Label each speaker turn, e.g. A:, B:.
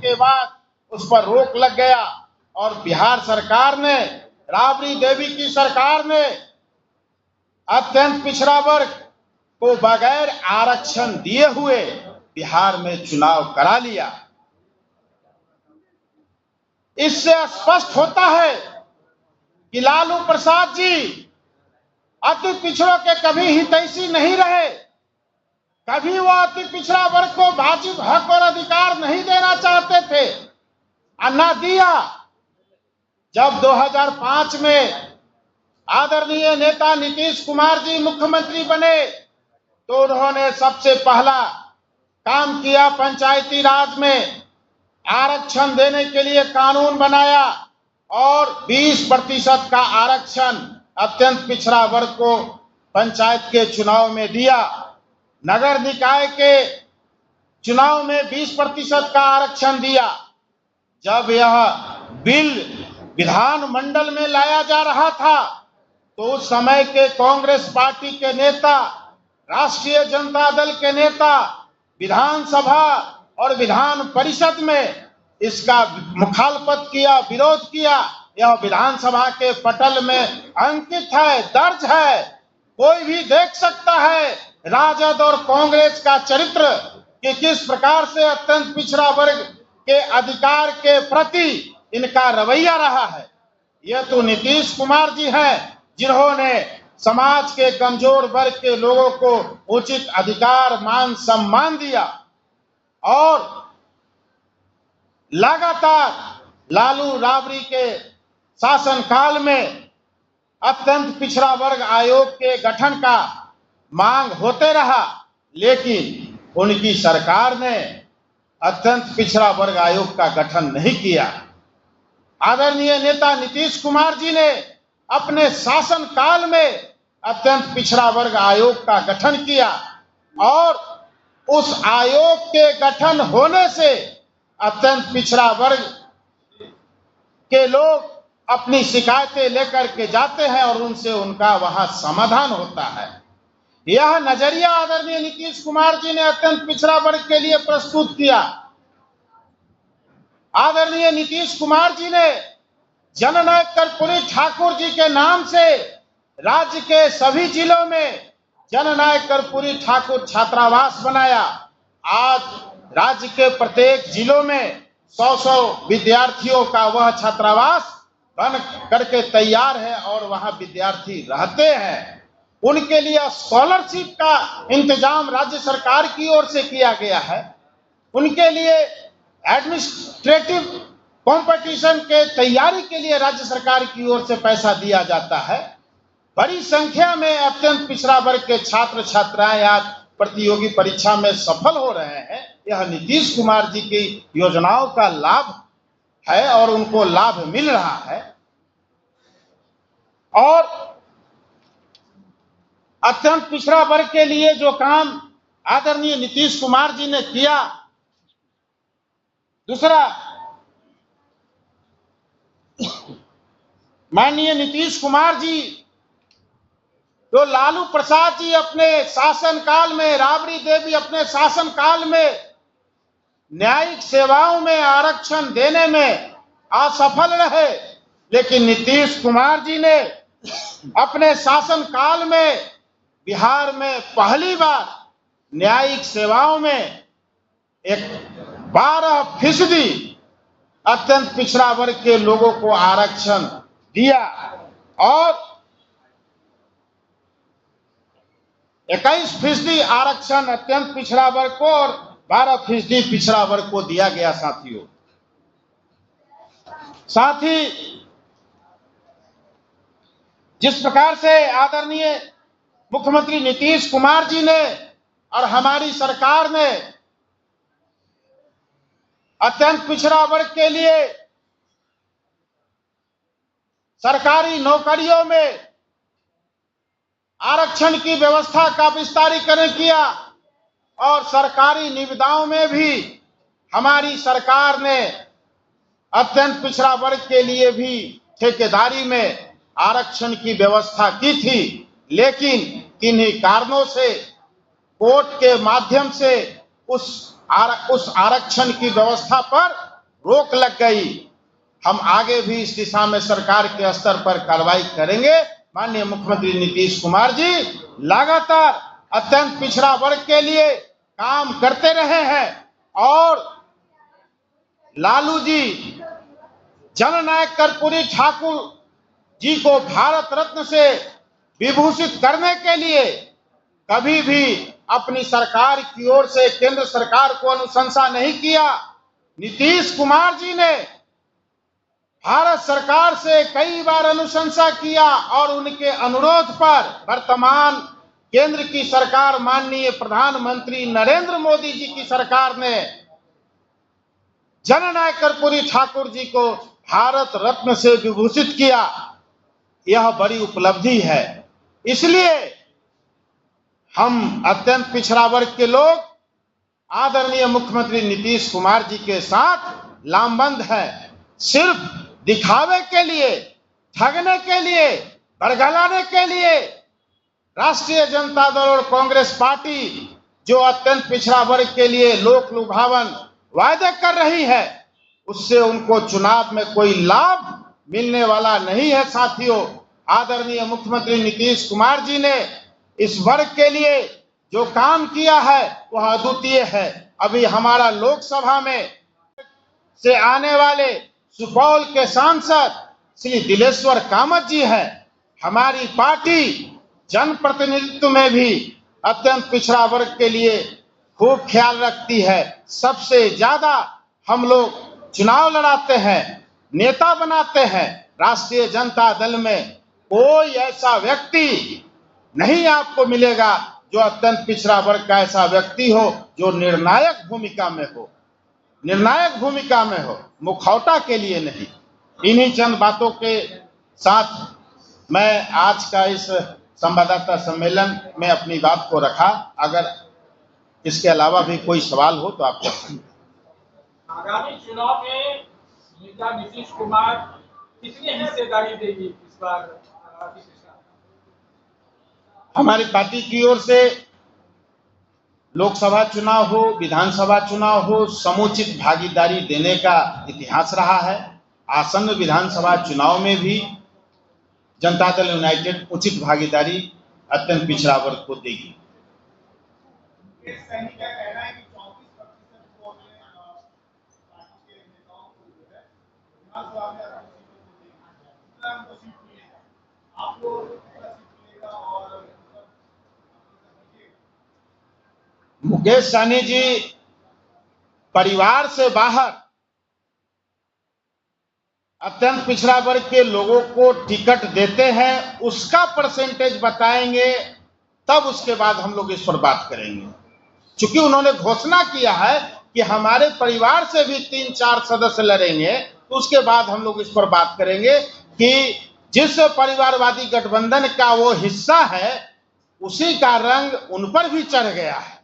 A: के बाद उस पर रोक लग गया और बिहार सरकार ने, राबड़ी देवी की सरकार ने अत्यंत पिछड़ा वर्ग को बगैर आरक्षण दिए हुए बिहार में चुनाव करा लिया। इससे स्पष्ट होता है कि लालू प्रसाद जी अति पिछड़ों के कभी हितैषी नहीं रहे। कभी वो अति पिछड़ा वर्ग को वाजिब हक और अधिकार नहीं देना चाहते थे और न दिया। जब 2005 में आदरणीय नेता नीतीश कुमार जी मुख्यमंत्री बने तो उन्होंने सबसे पहला काम किया, पंचायती राज में आरक्षण देने के लिए कानून बनाया और 20% का आरक्षण अत्यंत पिछड़ा वर्ग को पंचायत के चुनाव में दिया। नगर निकाय के चुनाव में 20% का आरक्षण दिया। जब यह बिल विधानमंडल में लाया जा रहा था तो उस समय के कांग्रेस पार्टी के नेता, राष्ट्रीय जनता दल के नेता विधानसभा और विधान परिषद में इसका मुखालफत किया, विरोध किया। यह विधानसभा के पटल में अंकित है, दर्ज है, कोई भी देख सकता है राजद और कांग्रेस का चरित्र कि किस प्रकार से अत्यंत पिछड़ा वर्ग के अधिकार के प्रति इनका रवैया रहा है। यह तो नीतीश कुमार जी हैं जिन्होंने समाज के कमजोर वर्ग के लोगों को उचित अधिकार, मान सम्मान दिया और लगातार लालू राबड़ी के शासनकाल में अत्यंत पिछड़ा वर्ग आयोग के गठन का मांग होते रहा, लेकिन उनकी सरकार ने अत्यंत पिछड़ा वर्ग आयोग का गठन नहीं किया। आदरणीय नेता नीतीश कुमार जी ने अपने शासन काल में अत्यंत पिछड़ा वर्ग आयोग का गठन किया और उस आयोग के गठन होने से अत्यंत पिछड़ा वर्ग के लोग अपनी शिकायतें लेकर के जाते हैं और उनसे उनका वहां समाधान होता है। यह नजरिया आदरणीय नीतीश कुमार जी ने अत्यंत पिछड़ा वर्ग के लिए प्रस्तुत किया। आदरणीय नीतीश कुमार जी ने जननायक कर्पूरी ठाकुर जी के नाम से राज्य के सभी जिलों में जननायक कर्पूरी ठाकुर छात्रावास बनाया। आज राज्य के प्रत्येक जिलों में 100 विद्यार्थियों का वह छात्रावास बन करके तैयार है और वहां विद्यार्थी रहते हैं। उनके लिए स्कॉलरशिप का इंतजाम राज्य सरकार की ओर से किया गया है। उनके लिए एडमिनिस्ट्रेटिव कंपटीशन के तैयारी के लिए राज्य सरकार की ओर से पैसा दिया जाता है। बड़ी संख्या में अत्यंत पिछड़ा वर्ग के छात्र छात्राएं आज प्रतियोगी परीक्षा में सफल हो रहे हैं। यह नीतीश कुमार जी की योजनाओं का लाभ है और उनको लाभ मिल रहा है। और अत्यंत पिछड़ा वर्ग के लिए जो काम आदरणीय नीतीश कुमार जी ने किया, दूसरा, माननीय नीतीश कुमार जी तो लालू प्रसाद जी अपने शासनकाल में, राबड़ी देवी अपने शासनकाल में न्यायिक सेवाओं में आरक्षण देने में असफल रहे, लेकिन नीतीश कुमार जी ने अपने शासनकाल में बिहार में पहली बार न्यायिक सेवाओं में 12% अत्यंत पिछड़ा वर्ग के लोगों को आरक्षण दिया और 21% आरक्षण अत्यंत पिछड़ा वर्ग को और 12% पिछड़ा वर्ग को दिया गया। साथियों, साथ ही जिस प्रकार से आदरणीय मुख्यमंत्री नीतीश कुमार जी ने और हमारी सरकार ने अत्यंत पिछड़ा वर्ग के लिए सरकारी नौकरियों में आरक्षण की व्यवस्था का विस्तारीकरण किया और सरकारी निविदाओं में भी हमारी सरकार ने अत्यंत पिछड़ा वर्ग के लिए भी ठेकेदारी में आरक्षण की व्यवस्था की थी, लेकिन किन्हीं कारणों से कोर्ट के माध्यम से उस आरक्षण की व्यवस्था पर रोक लग गई। हम आगे भी इस दिशा में सरकार के स्तर पर कार्रवाई करेंगे। माननीय मुख्यमंत्री नीतीश कुमार जी लगातार अत्यंत पिछड़ा वर्ग के लिए काम करते रहे हैं और लालू जी जननायक कर्पूरी ठाकुर जी को भारत रत्न से विभूषित करने के लिए कभी भी अपनी सरकार की ओर से केंद्र सरकार को अनुशंसा नहीं किया। नीतीश कुमार जी ने भारत सरकार से कई बार अनुशंसा किया और उनके अनुरोध पर वर्तमान केंद्र की सरकार माननीय प्रधानमंत्री नरेंद्र मोदी जी की सरकार ने जननायक कर्पूरी ठाकुर जी को भारत रत्न से विभूषित किया। यह बड़ी उपलब्धि है। इसलिए हम अत्यंत पिछड़ा वर्ग के लोग आदरणीय मुख्यमंत्री नीतीश कुमार जी के साथ लामबंद है। सिर्फ दिखावे के लिए, ठगने के लिए, बरगलाने के लिए राष्ट्रीय जनता दल और कांग्रेस पार्टी जो अत्यंत पिछड़ा वर्ग के लिए लोक लुभावन वायदे कर रही है, उससे उनको चुनाव में कोई लाभ मिलने वाला नहीं है। साथियों, आदरणीय मुख्यमंत्री नीतीश कुमार जी ने इस वर्ग के लिए जो काम किया है वह अद्वितीय है। अभी हमारा लोकसभा में से आने वाले सुपौल के सांसद श्री दिलेश्वर कामत जी हैं। हमारी पार्टी जनप्रतिनिधित्व में भी अत्यंत पिछड़ा वर्ग के लिए खूब ख्याल रखती है। सबसे ज्यादा हम लोग चुनाव लड़ाते हैं, नेता बनाते हैं। राष्ट्रीय जनता दल में कोई ऐसा व्यक्ति नहीं आपको मिलेगा जो अत्यंत पिछड़ा वर्ग का ऐसा व्यक्ति हो जो निर्णायक भूमिका में हो, निर्णायक भूमिका में हो, मुखौटा के लिए नहीं। इन्हीं चंद बातों के साथ मैं आज का इस संवाददाता सम्मेलन में अपनी बात को रखा। अगर इसके अलावा भी कोई सवाल हो तो आप कर सकते हैं।
B: आगामी चुनाव में नेता नीतीश कुमार कितनी हिस्सेदारी देगी इस बार?
A: हमारी पार्टी की ओर से लोकसभा चुनाव हो, विधानसभा चुनाव हो, समुचित भागीदारी देने का इतिहास रहा है। आसन्न विधानसभा चुनाव में भी जनता दल यूनाइटेड उचित भागीदारी अत्यंत पिछड़ा वर्ग को देगी। मुकेश सहनी जी परिवार से बाहर अत्यंत पिछड़ा वर्ग के लोगों को टिकट देते हैं, उसका परसेंटेज बताएंगे, तब उसके बाद हम लोग इस पर बात करेंगे। चूंकि उन्होंने घोषणा किया है कि हमारे परिवार से भी 3-4 सदस्य लड़ेंगे, तो उसके बाद हम लोग इस पर बात करेंगे कि जिस परिवारवादी गठबंधन का वो हिस्सा है उसी का रंग उन पर भी चढ़ गया है।